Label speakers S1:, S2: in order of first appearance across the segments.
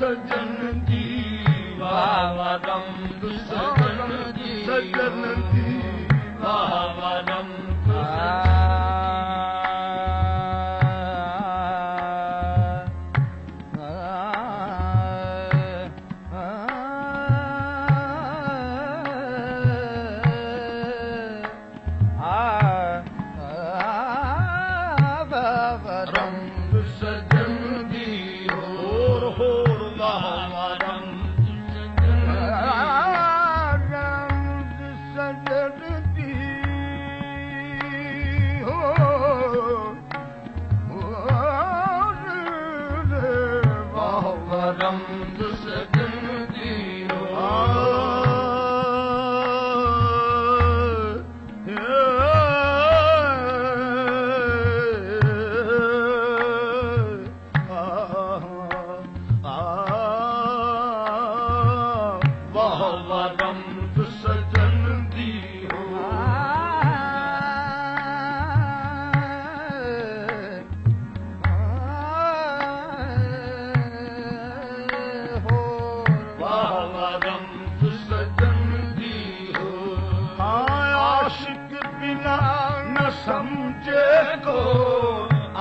S1: सजन जी वावरम सजन जी सजन जी वावरम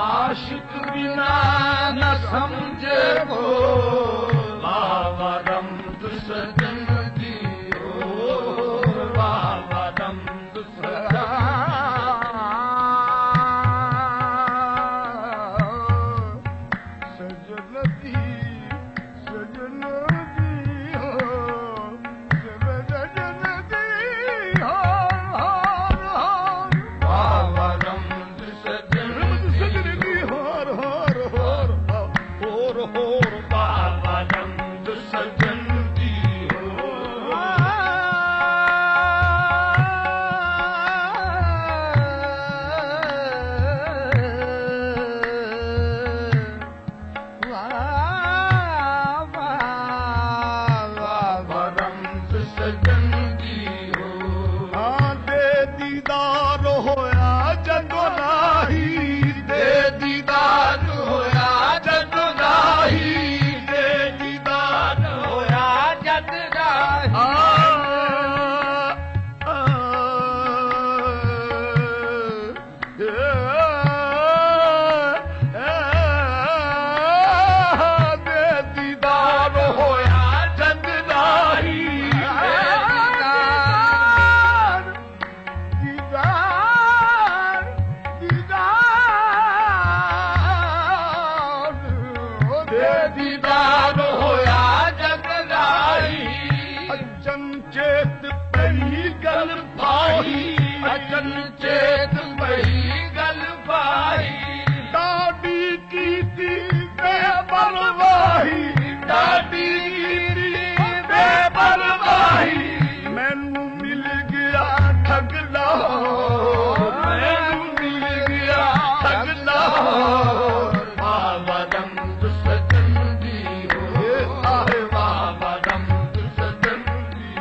S1: आशिक बिना न समझे को वावरम सजन जी हो वावरम सजन जी सजन जी हो सजन जी हो वावरम सजन चेत वही गल पाई डाडी की थी बेपरवाही डाडी की थी बेपरवाही मैनू मिल गया ठगला मैनू मिल गया ठगला वावरम सजन जी हो आहे वावरम सजन जी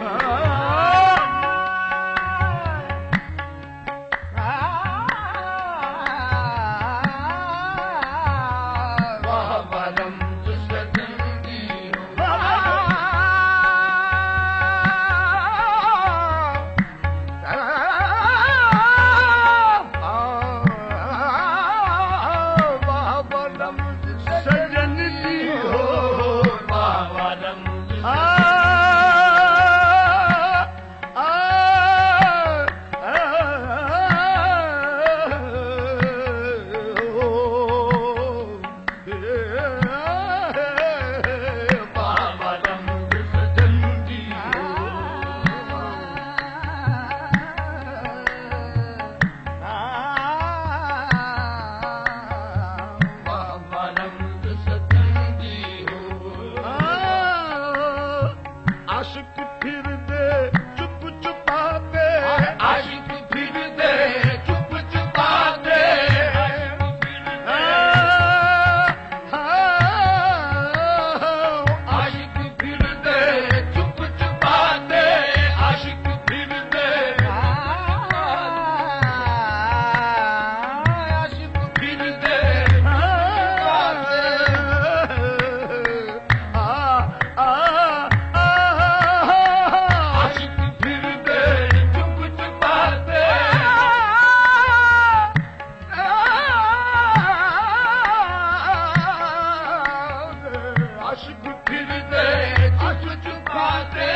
S1: फिरदे चुप चुपाते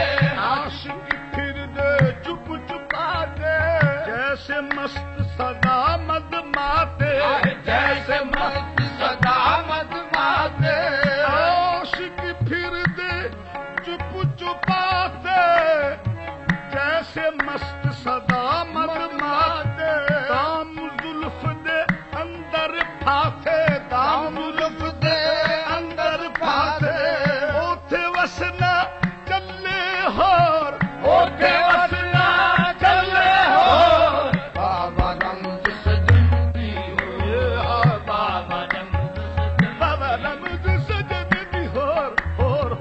S2: आशिक फिरदे चुप चुपाते जैसे मस्त सदा मद माते
S1: जैसे मस्त सदा मद माते
S2: आशिक फिरदे चुप चुपाते जैसे मस्त सदा मद माते दाम जुल्फ दे अंदर फाते दाम जुल्फ दे अंदर फाते ओथे वसना चले होर
S1: ओथे वसना चले हो बाबा रमज सजन दी हो बाबा रमज सजन
S2: बाबा रमज सजन दी होर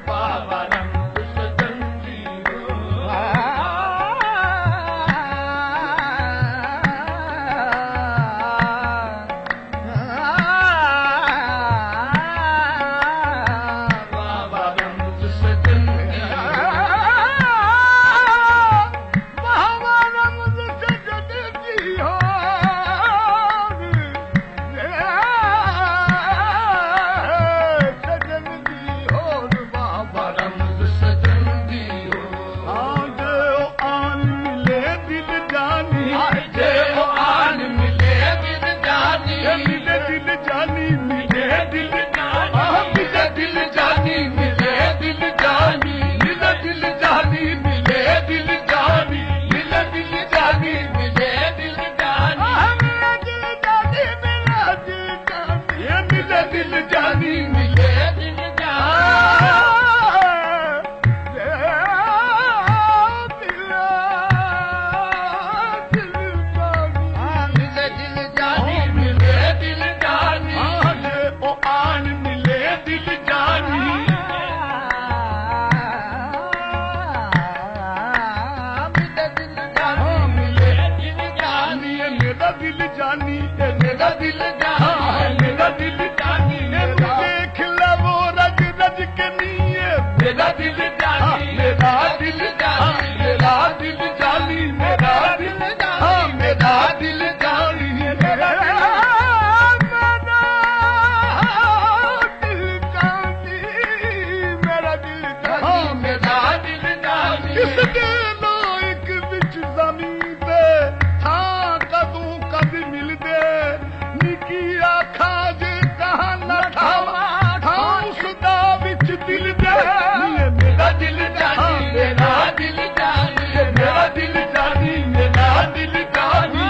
S1: बाबा रमज सजन दी हो बाबा रमज सजन दी
S2: बाबा रमज सजन दी होर सजन दी होर बाबा
S1: रमज सजन दी हो
S2: आज आन मिले दिल जानी
S1: जे ओ आन मिले दिल जानी
S2: मिले दिल जानी मिले दिल
S1: मिले दिल जानी मिले दिल जानी मिले दिल जानी मिले दिल जानी मिले दिल जानी मिले दिल जानी
S2: ये मिले दिल जानी
S1: मिले दिल जानी मिले दिल जानी मिले दिल जानी
S2: ओ आन मिले दिल जानी
S1: मिले दिल जानी मिले दिल जानी
S2: ये मेरा दिल जानी ये
S1: मेरा दिल जानी
S2: मेरा दिल जानी देख ला वो रज रज के नीये
S1: मेरा दिल जानी
S2: मेरा दिल
S1: जानी
S2: मेरा दिल जानी मेरा दिल
S1: जानी मेरा दिल जानी
S2: मेरा दिल जानी मेरा दिल जानी
S1: मेरा दिल जानी
S2: इस दिल एक विच ज़मीन ते था कदों कद मिलदे निकी आखा जे कहा न ठावा था उसदा विच दिल दे
S1: मेरा दिल जानी मेरा दिल जानी मेरा दिल जानी मेरा दिल जानी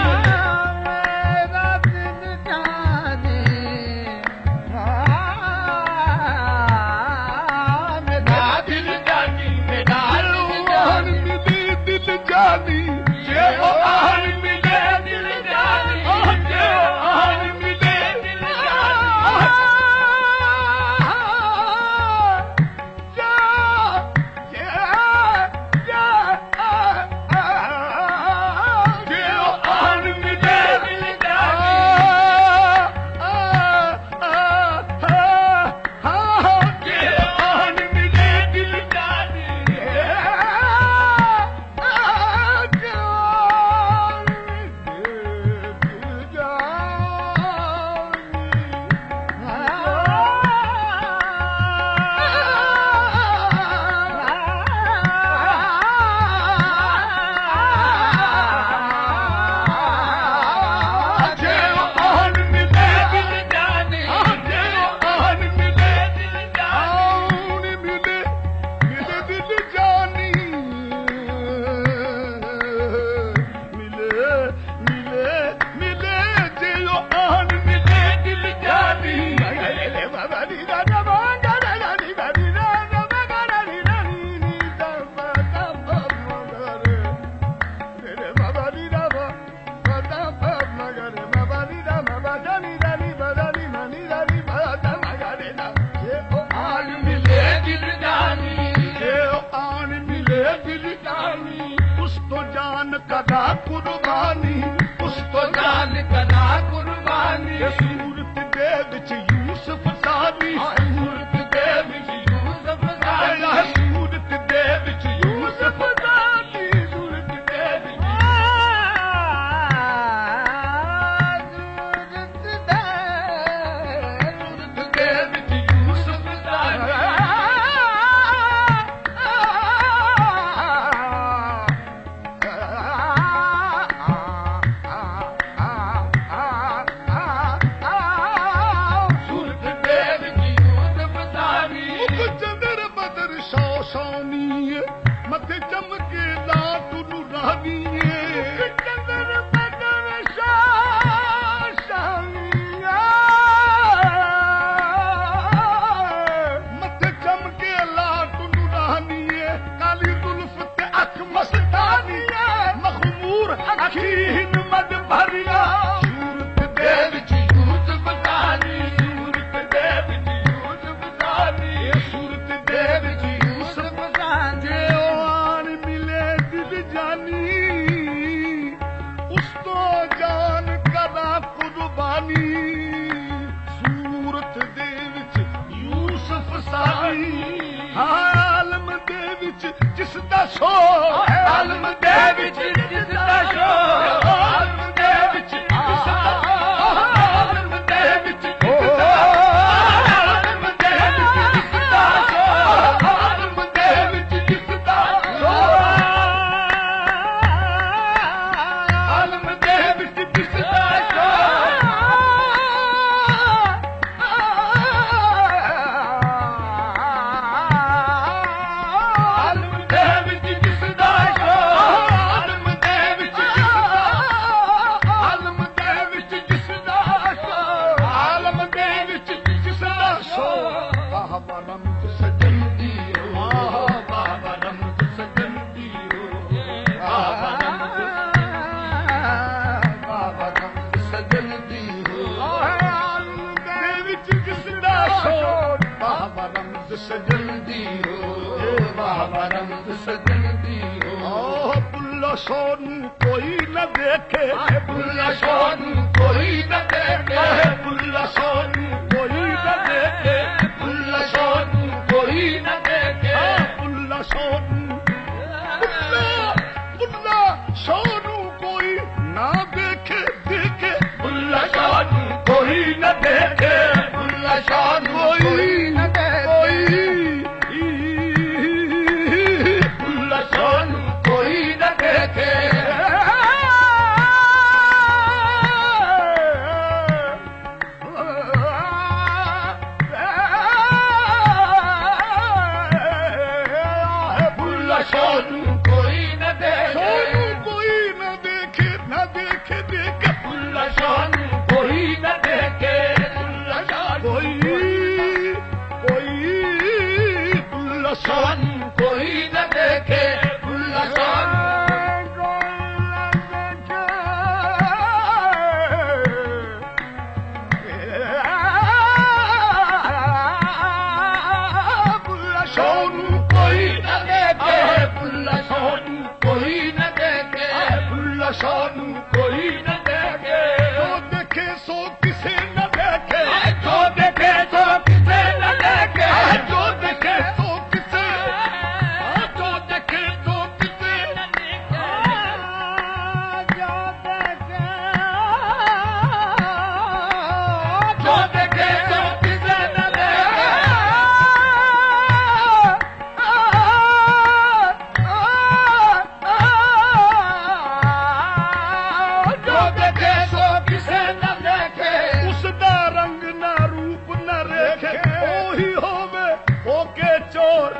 S2: मेरा दिल जानी
S1: मेरा दिल जानी मेरा दिल जानी
S2: जे ओ आन मिले दिल जानी जे ओ आन मिले
S1: दिल
S2: जे ओ आन मिले
S1: दिल जानी
S2: जे आन मिले दिल
S1: जानी
S2: कदा कुर्बानी
S1: उस तो जान कदा कुर्बानी
S2: सूरत दे विच यूसुफ सानी
S1: सूरत दे विच यूसुफ सानी
S2: सूरत दे विच यूसुफ सानी सूरत दे विच
S1: सूरत दे विच यूसुफ सानी
S2: सोनी मथे चमके दांत नूरानी चंदन बदन शामिया मथे चमके लाट नूरानी काली जुल्फ ते अख मस्तानी मखमूर अखीन मद भरिया सूरत दे विच यूसुफ दानी सूरत दे विच यूसुफ दानी सूरत दे विच यूसुफ दानी आन मिले दिल जानी उस तो जान कदा कुर्बानी सूरत दे विच यूसुफ सानी आलम दे विच जिसदा शो आलम दे विच जिसदा शो आलम दे विच जिसदा आलम दे विच जिसदा आलम दे विच जिसदा शो आलम दे विच जिसदा शो आलम दे विच जिसदा शो आलम दे विच जिसदा शो आलम दे विच जिसदा आलम दे विच जिसदा शो आलम दे विच जिसदा शो बाबा रमज सजन दी बाबा रमज सजन दी बाबा रमज सजन दी आलम दे विच जिसदा शो बाबा रमज सजन दी बाबा रमज सजन दी बुल्ला सोनू कोई न देखे बुल्ला सोनू कोई न देखे बुल्ला सोनू कोई न देखे बुल्ला सोनू कोई न देखे बुल्ला सोनू बुल्ला सोनू कोई ना देखे देखे बुल्ला सोनू कोई न देखे बुल्ला सोनू कोई न देखे बुल्ला सोनू कोई न देखे बुल्ला सोनू कोई न देखे सोनू कोई न देखे न देखे देखे बुल्ला सोनू कोई न देखे बुल्ला सोनू कोई बुल्ला सोनू कोई न देखे बुल्ला सोनू सोनू कोई न देखे बुल्ला सोनू कोई न देखे बुल्ला सोनू कोई न देखे जो देखे सो किसे न देखे जो देखे सो किसे न देखे जो देखे सो किसे जो देखे सो किसे न देखे जो देखे सो किसे न देखे जो देखे सो किसे न देखे उसदा रंग ना रूप न रेखे ओही होवे ओके चोर